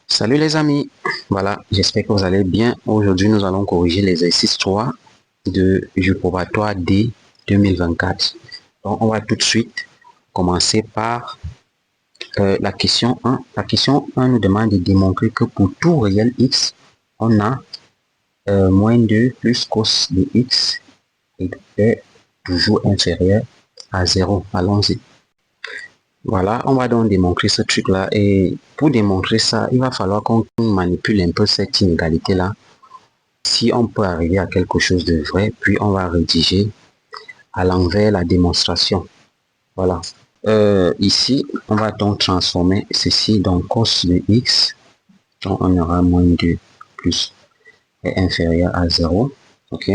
Salut les amis, voilà, j'espère que vous allez bien. Aujourd'hui, nous allons corriger l'exercice 3 de jeu probatoire D 2024. Donc, on va tout de suite commencer par la question 1. La question 1 nous demande de démontrer que pour tout réel x, on a moins 2 plus cos de x est toujours inférieur à 0. Allons-y. Voilà, on va donc démontrer ce truc-là. Et pour démontrer ça, il va falloir qu'on manipule un peu cette inégalité-là. Si on peut arriver à quelque chose de vrai, puis on va rédiger à l'envers la démonstration. Voilà. Ici, on va donc transformer ceci dans cos de x. Donc, on aura moins 2 plus est inférieur à 0. OK.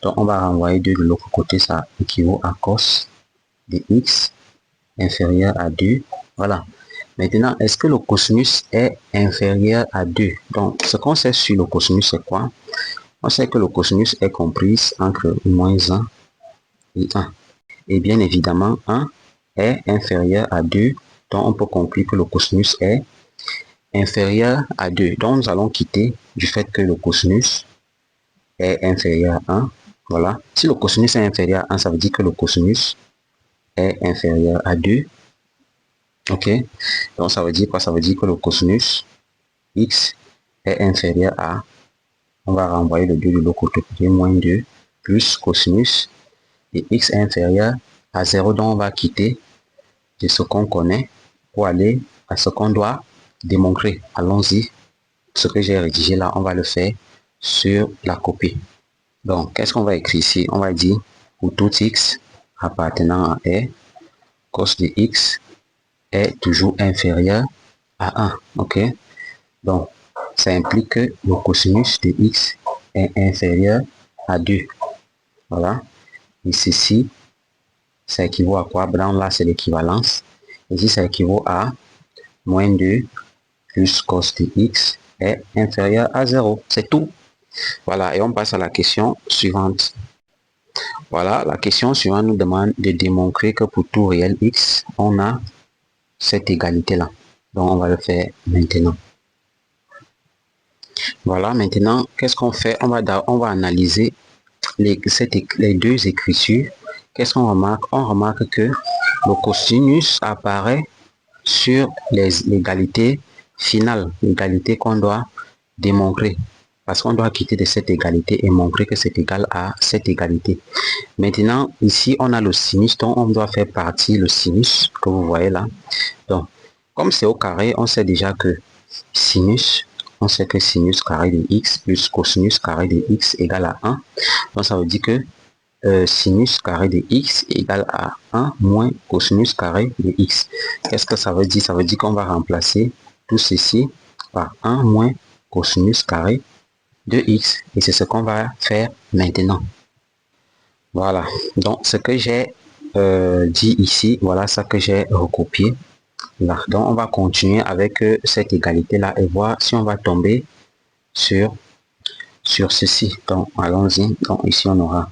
Donc, on va renvoyer 2 de l'autre côté. Ça équivaut à cos de x inférieur à 2. Voilà. Maintenant, est-ce que le cosinus est inférieur à 2? Donc, ce qu'on sait sur le cosinus, c'est quoi? On sait que le cosinus est comprise entre moins 1 et 1. Et bien évidemment, 1 est inférieur à 2. Donc, on peut conclure que le cosinus est inférieur à 2. Donc, nous allons quitter du fait que le cosinus est inférieur à 1. Voilà. Si le cosinus est inférieur à 1, ça veut dire que le cosinus est inférieur à 2. OK. Donc, ça veut dire quoi? Ça veut dire que le cosinus x est inférieur à, on va renvoyer le 2 de l'autre côté, moins 2, plus cosinus, et x est inférieur à 0, donc on va quitter de ce qu'on connaît pour aller à ce qu'on doit démontrer. Allons-y. Ce que j'ai rédigé là, on va le faire sur la copie. Donc, qu'est-ce qu'on va écrire ici? On va dire, pour tout x appartenant à R, cos de x est toujours inférieur à 1. OK? Donc, ça implique que le cosinus de x est inférieur à 2. Voilà. Et ceci, ça équivaut à quoi? Blanc, là, c'est l'équivalence. Ici, ça équivaut à moins 2 plus cos de x est inférieur à 0. C'est tout. Voilà. Et on passe à la question suivante. Voilà. La question suivante nous demande de démontrer que pour tout réel x, on a cette égalité-là. Donc, on va le faire maintenant. Voilà, maintenant, qu'est-ce qu'on fait? On va analyser les deux écritures. Qu'est-ce qu'on remarque? On remarque que le cosinus apparaît sur l'égalité finale, l'égalité qu'on doit démontrer. Parce qu'on doit quitter de cette égalité et montrer que c'est égal à cette égalité. Maintenant, ici, on a le sinus, donc on doit faire partie le sinus que vous voyez là. Donc, comme c'est au carré, on sait déjà que sinus, on sait que sinus carré de x plus cosinus carré de x égale à 1. Donc, ça veut dire que sinus carré de x égale à 1 moins cosinus carré de x. Qu'est-ce que ça veut dire? Ça veut dire qu'on va remplacer tout ceci par 1 moins cosinus carré de x. Et c'est ce qu'on va faire maintenant. Voilà. Donc, ce que j'ai dit ici, voilà ce que j'ai recopié. Là. Donc, on va continuer avec cette égalité-là et voir si on va tomber sur ceci. Donc, allons-y. Donc, ici, on aura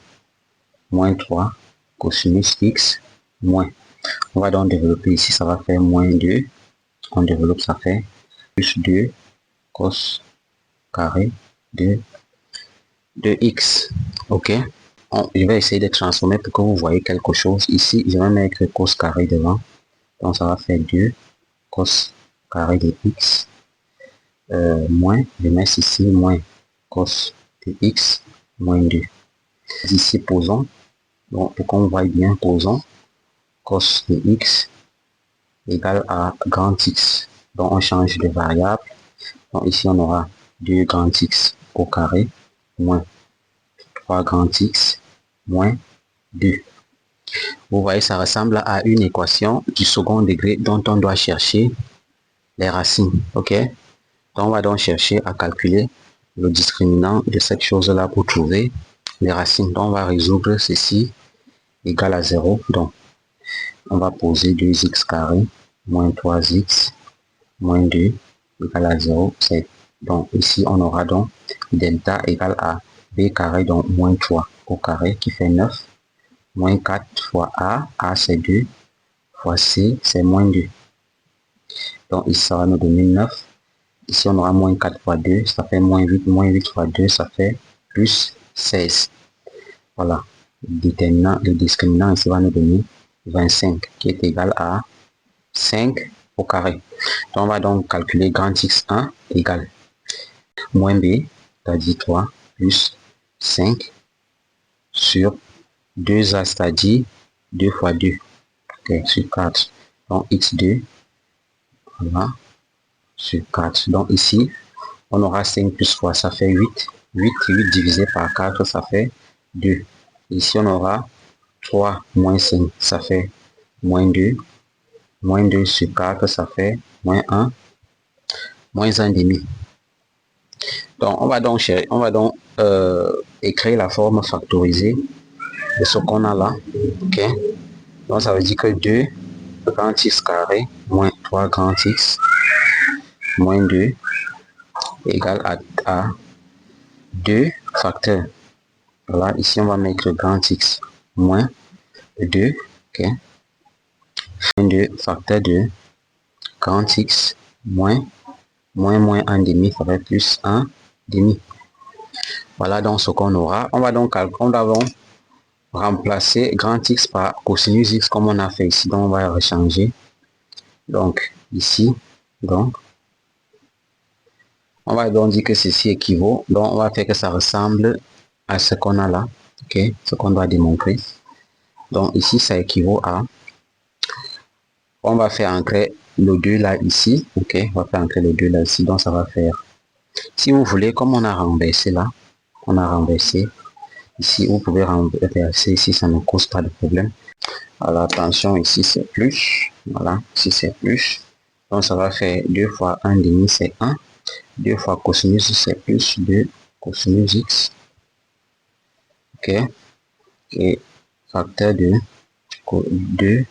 moins 3 cosinus x moins. On va donc développer ici, ça va faire moins 2. On développe, ça fait plus 2 cos carré de x. OK. Je vais essayer de transformer pour que vous voyez quelque chose. Ici, je vais mettre cos carré devant. Donc, ça va faire 2 cos carré de x moins, je mets ici moins cos de x moins 2. Ici, posons. Donc, pour qu'on voit bien, posons cos de x égale à grand x. Donc, on change de variable. Donc, ici, on aura 2 grand x au carré moins 3 grand x moins 2. Vous voyez, ça ressemble à une équation du second degré dont on doit chercher les racines. OK? Donc, on va donc chercher à calculer le discriminant de cette chose-là pour trouver les racines. Donc, on va résoudre ceci égal à 0. Donc, on va poser 2x carré moins 3x moins 2 égale à 0. Donc, ici, on aura donc delta égale à b carré, donc moins 3 au carré qui fait 9, moins 4 fois a c'est 2, fois c c'est moins 2. Donc, ici, ça va nous donner 9 Ici, on aura moins 4 fois 2, ça fait moins 8. Moins 8 fois 2, ça fait plus 16. Voilà. Le discriminant ici va nous donner 25, qui est égal à 5 au carré. Donc, on va donc calculer grand X1 égale moins B, c'est-à-dire 3, plus 5 sur 2A, c'est-à-dire 2 fois 2, okay, sur 4. Donc, X2, voilà, sur 4. Donc, ici, on aura 5 plus 3, ça fait 8. 8 divisé par 4, ça fait 2. Ici, on aura 3 moins 5, ça fait moins 2. Moins 2 sur 4, ça fait moins 1. Moins 1 demi. Donc, on va donc écrire la forme factorisée de ce qu'on a là. Ok. Donc, ça veut dire que 2 grand X carré moins 3 grand X moins 2 égale à 2 facteurs. Voilà, ici, on va mettre grand X moins 2. Ok. Moins 2 facteur de grand X moins 1 demi, ça fait plus 1 demi. Voilà donc ce qu'on aura. On va donc remplacer grand X par cosinus X comme on a fait ici. Donc on va rechanger. Donc ici, donc on va donc dire que ceci équivaut. Donc on va faire que ça ressemble à ce qu'on a là. Ok, ce qu'on doit démontrer. Donc ici ça équivaut à, on va faire entrer le 2 là ici. Ok, on va faire entrer le 2 là ici. Donc ça va faire, si vous voulez, comme on a renversé là, on a renversé. Ici, vous pouvez renverser ici, ça ne cause pas de problème. Alors, attention, ici, c'est plus. Voilà, ici, c'est plus. Donc, ça va faire 2 fois 1 demi, c'est 1. 2 fois cosinus, c'est plus 2 cosinus x. OK. Et facteur de 2,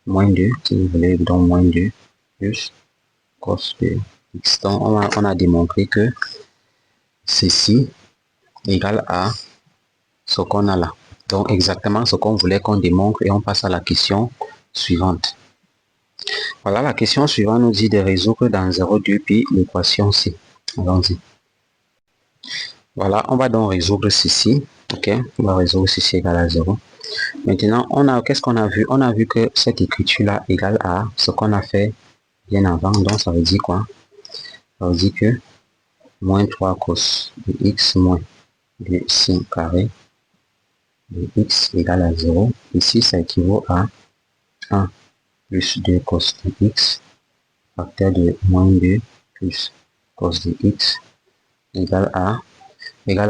moins 2, si vous voulez, donc moins 2, plus cos de x. Donc, on a démontré que ceci égale à ce qu'on a là. Donc, exactement ce qu'on voulait qu'on démontre, et on passe à la question suivante. Voilà, la question suivante nous dit de résoudre dans 0,2 pi l'équation C. Allons-y. Voilà, on va donc résoudre ceci. Ok, on va résoudre ceci égal à 0. Maintenant, qu'est-ce qu'on a vu? On a vu que cette écriture-là égale à ce qu'on a fait bien avant. Donc, ça veut dire quoi? Ça veut dire que moins 3 cos de x moins de sin carré de x égale à 0. Ici, ça équivaut à 1 plus 2 cos de x, facteur de moins 2 plus cos de x égale à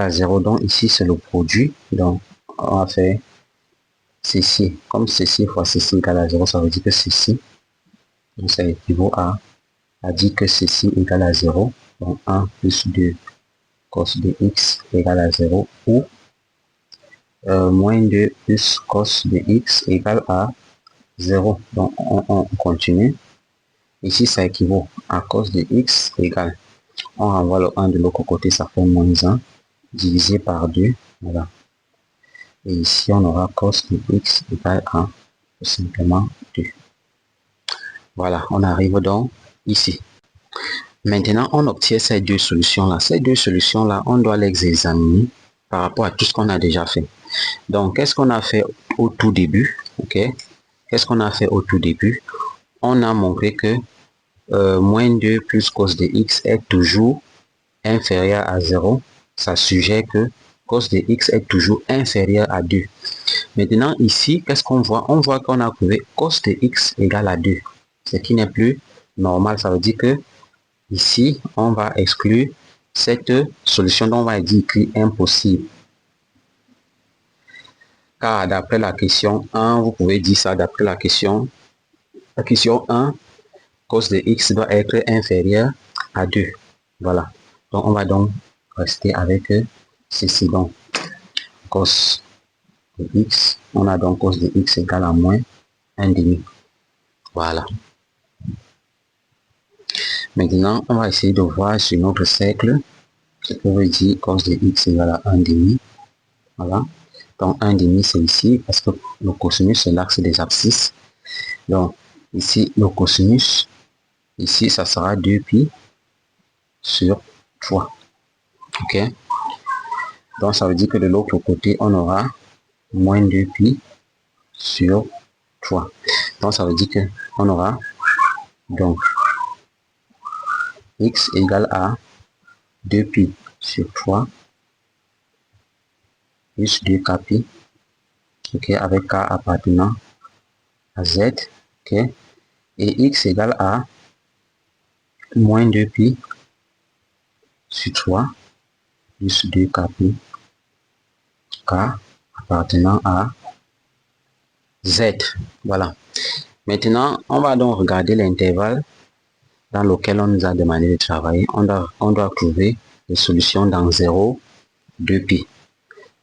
0. Donc ici, c'est le produit. Donc, on va faire ceci. Comme ceci fois ceci égale à 0, ça veut dire que ceci, donc ça équivaut à dire que ceci égale à 0. Donc 1 plus 2 cos de x égale à 0, ou moins 2 plus cos de x égale à 0. Donc on continue. Ici, ça équivaut à cos de x égale, on renvoie le 1 de l'autre côté, ça fait moins 1 divisé par 2. Voilà. Et ici, on aura cos de x égale à tout simplement 2. Voilà, on arrive donc ici. Maintenant, on obtient ces deux solutions-là. Ces deux solutions-là, on doit les examiner par rapport à tout ce qu'on a déjà fait. Donc, qu'est-ce qu'on a fait au tout début? Ok. Qu'est-ce qu'on a fait au tout début? On a montré que moins 2 plus cos de x est toujours inférieur à 0. Ça suggère que cos de x est toujours inférieur à 2. Maintenant, ici, qu'est-ce qu'on voit? On voit qu'on a trouvé cos de x égale à 2. Ce qui n'est plus normal. Ça veut dire que ici, on va exclure cette solution dont on va dire impossible. Car d'après la question 1, vous pouvez dire ça d'après la question 1, cos de x doit être inférieur à 2. Voilà. Donc, on va donc rester avec ceci. Donc, cos de x, on a donc cos de x égale à moins 1 demi. Voilà. Maintenant, on va essayer de voir sur notre cercle ce que veut dire cos de x égale à 1 demi. Voilà. Donc, 1 demi, c'est ici parce que le cosinus, c'est l'axe des abscisses. Donc, ici, le cosinus, ici, ça sera 2 pi sur 3. Ok. Donc, ça veut dire que de l'autre côté, on aura moins 2pi sur 3. Donc, ça veut dire que on aura donc x égale à 2pi sur 3 plus 2kpi, ok, avec k appartenant à z, ok, et x égale à moins 2pi sur 3 plus 2kpi, k appartenant à z. Voilà. Maintenant, on va donc regarder l'intervalle dans lequel on nous a demandé de travailler. On doit trouver les solutions dans 0, 2pi.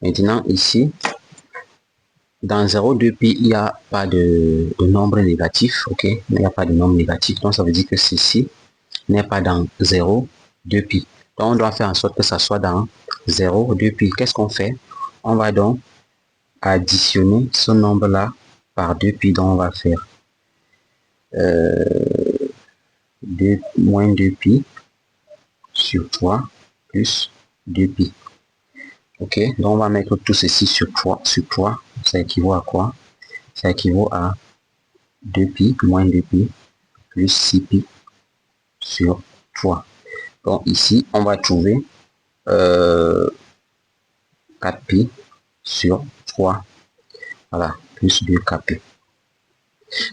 Maintenant, ici, dans 0, 2pi, il n'y a pas de nombre négatif. Ok, il n'y a pas de nombre négatif. Donc, ça veut dire que ceci n'est pas dans 0, 2pi. Donc, on doit faire en sorte que ça soit dans 0, 2pi. Qu'est-ce qu'on fait? On va donc additionner ce nombre-là par 2pi. Donc, on va faire moins 2pi sur 3 plus 2pi. Ok, donc on va mettre tout ceci sur 3. Ça équivaut à quoi? Ça équivaut à 2pi moins 2pi plus 6pi sur 3. Donc ici, on va trouver 4pi sur 3. Voilà, plus 2kpi.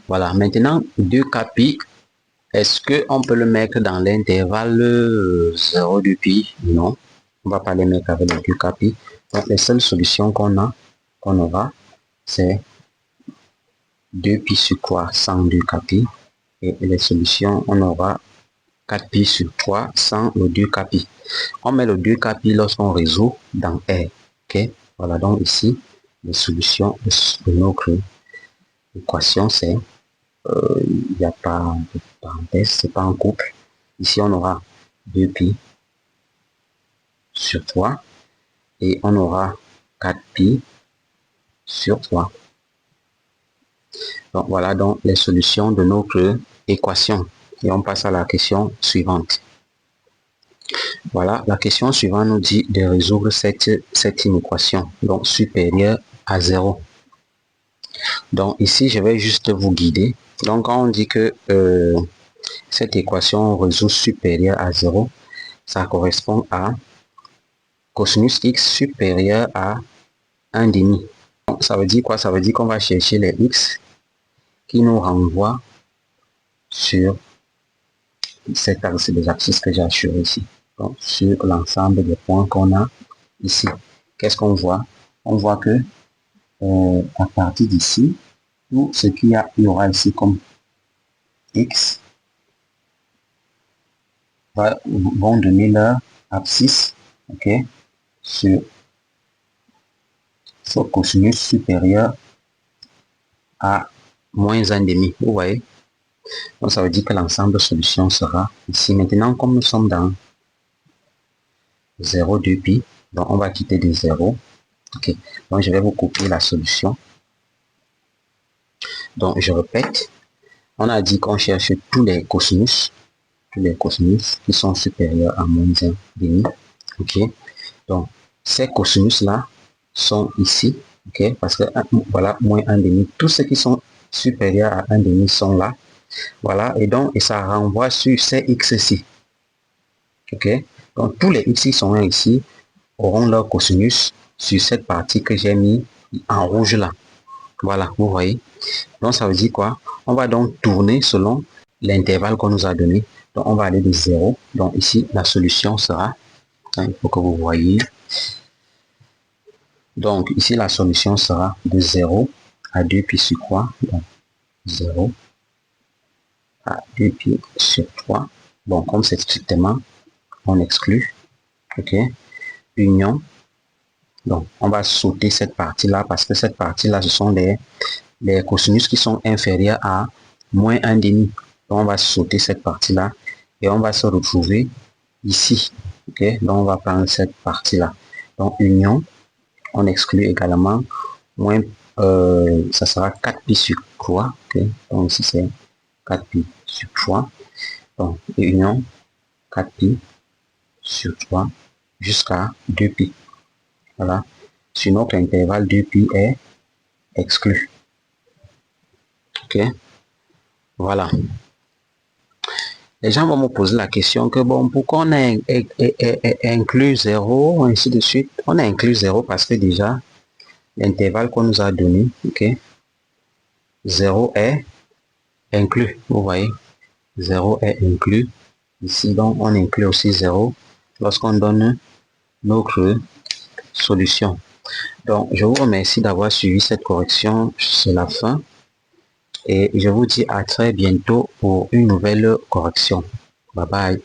Voilà, maintenant 2kpi, est-ce qu'on peut le mettre dans l'intervalle 0, 2pi? Non, on va pas les mettre avec les 2kpi. Donc les seules solutions qu'on aura, c'est 2pi sur 3 sans 2kpi. Et les solutions, on aura 4pi sur 3 sans le 2kpi. On met le 2kpi lorsqu'on résout dans R. Ok, voilà, donc ici, les solutions de notre équation, c'est, il n'y a pas de parenthèse, c'est pas en couple. Ici, on aura 2pi sur 3 et on aura 4pi sur 3. Donc voilà donc les solutions de notre équation. Et on passe à la question suivante. Voilà, la question suivante nous dit de résoudre cette inéquation, donc supérieure à 0. Donc ici, je vais juste vous guider. Donc quand on dit que cette équation résout supérieure à 0, ça correspond à cosinus x supérieur à 1 demi. Donc, ça veut dire quoi? Ça veut dire qu'on va chercher les x qui nous renvoient sur cet axe des axes que j'ai assuré ici. Donc, sur l'ensemble des points qu'on a ici. Qu'est-ce qu'on voit? On voit que à partir d'ici, tout ce qu'il y aura ici comme x vont donner leur abscisse, ok, sur ce cosinus supérieur à moins 1,5. Vous voyez? Donc ça veut dire que l'ensemble de solution sera ici. Maintenant, comme nous sommes dans 0, 2pi, donc on va quitter des 0. Ok, donc je vais vous copier la solution. Donc je répète, on a dit qu'on cherche tous les cosinus qui sont supérieurs à moins 1,5. Ok, donc ces cosinus là sont ici, ok, parce que voilà, moins 1,5, tous ceux qui sont supérieurs à 1,5 sont là. Voilà, et donc et ça renvoie sur ces x ici. Ok, donc tous les x qui sont ici auront leur cosinus sur cette partie que j'ai mis en rouge là. Voilà, vous voyez. Donc ça veut dire quoi? On va donc tourner selon l'intervalle qu'on nous a donné. Donc on va aller de 0. Donc ici la solution sera, il faut que vous voyez. Donc ici la solution sera de 0 à 2pi sur 3. Donc 0 à 2pi sur 3. Bon, comme c'est strictement, on exclut. Ok. Union. Donc on va sauter cette partie là parce que cette partie là ce sont les cosinus qui sont inférieurs à moins 1,5. Donc on va sauter cette partie là et on va se retrouver ici. Ok, donc on va prendre cette partie là. Donc union, on exclut également moins, ça sera 4pi sur 3. Okay, donc ici c'est 4pi sur 3. Donc union 4pi sur 3 jusqu'à 2pi. Voilà. Sur notre intervalle, 2pi est exclu. Ok. Voilà. Les gens vont me poser la question que bon, pourquoi on a inclus 0, ainsi de suite. On a inclus 0 parce que déjà, l'intervalle qu'on nous a donné, ok, 0 est inclus. Vous voyez, 0 est inclus. Ici, donc, on inclut aussi 0 lorsqu'on donne notre solution. Donc, je vous remercie d'avoir suivi cette correction. C'est la fin. Et je vous dis à très bientôt pour une nouvelle correction. Bye bye.